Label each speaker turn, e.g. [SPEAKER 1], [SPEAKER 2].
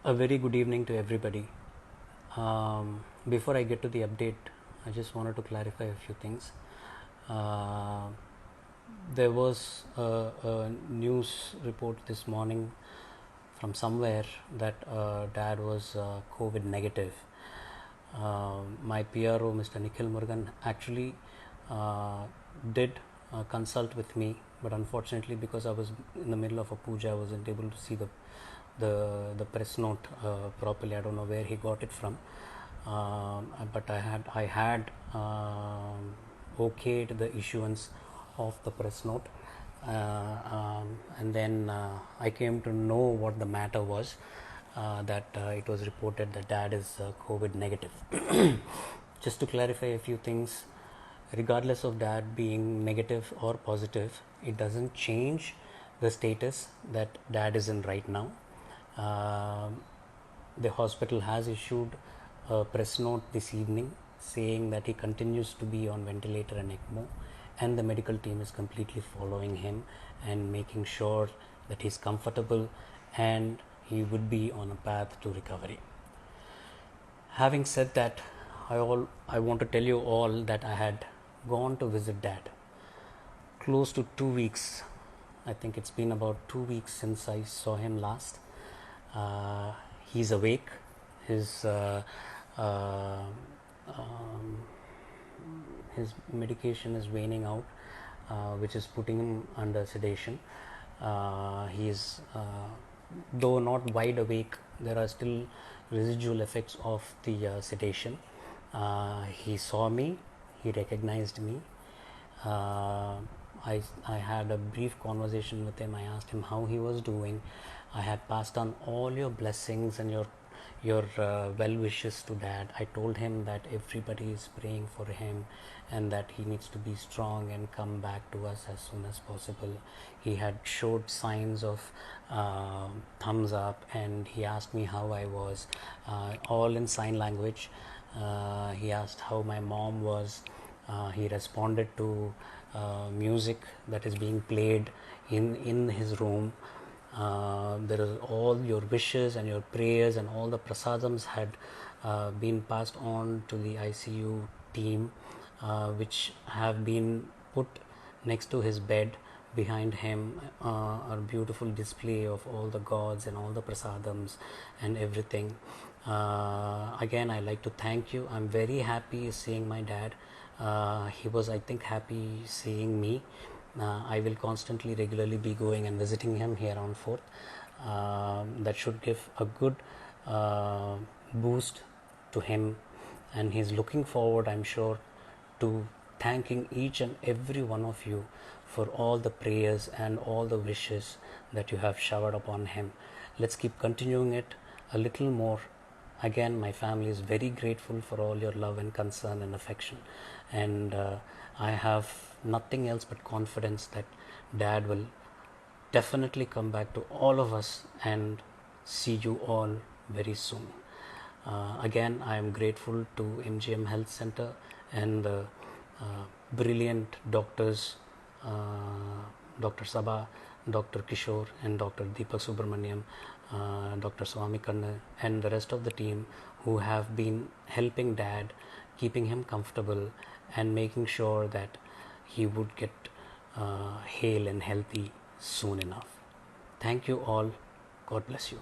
[SPEAKER 1] A very good evening to everybody. Before I get to the update, I just wanted to clarify a few things. Uh, there was a news report this morning from somewhere that dad was COVID negative. My PRO, Mr. Nikhil Murugan, actually did consult with me, but unfortunately, because I was in the middle of a puja, I wasn't able to see the press note properly. I don't know where he got it from, but I had okayed the issuance of the press note, and then I came to know what the matter was. That it was reported that dad is COVID negative. Just to clarify a few things, regardless of dad being negative or positive, it doesn't change the status that dad is in right now. The hospital has issued a press note this evening saying that he continues to be on ventilator and ECMO, and the medical team is completely following him and making sure that he's comfortable and he would be on a path to recovery. Having said that, I want to tell you all that I had gone to visit dad close to 2 weeks. I think it's been about 2 weeks since I saw him last. He's awake. His his medication is waning out, which is putting him under sedation. He is, though not wide awake, there are still residual effects of the sedation. He saw me, he recognized me. I had a brief conversation with him. I asked him how he was doing. I had passed on all your blessings and your well wishes to dad. I told him that everybody is praying for him and that he needs to be strong and come back to us as soon as possible. He had showed signs of thumbs up, and he asked me how I was, all in sign language. He asked how my mom was. He responded to music that is being played in his room. There is all your wishes and your prayers and all the prasadams had been passed on to the ICU team, which have been put next to his bed. Behind him, a beautiful display of all the gods and all the prasadams and everything. Again, I like to thank you. I'm very happy seeing my dad. He was, I think, happy seeing me. I will constantly, regularly be going and visiting him here on 4th. That should give a good boost to him, and he's looking forward, I'm sure, to thanking each and every one of you for all the prayers and all the wishes that you have showered upon him. Let's keep continuing it a little more. Again, my family is very grateful for all your love and concern and affection, and I have nothing else but confidence that dad will definitely come back to all of us and see you all very soon. Again, I am grateful to MGM Health Center and the brilliant doctors, Dr. Sabha, Dr. Kishore, and Dr. Deepak Subramaniam, Dr. Swami Kanna, and the rest of the team who have been helping dad, keeping him comfortable, and making sure that he would get hale and healthy soon enough. Thank you all. God bless you.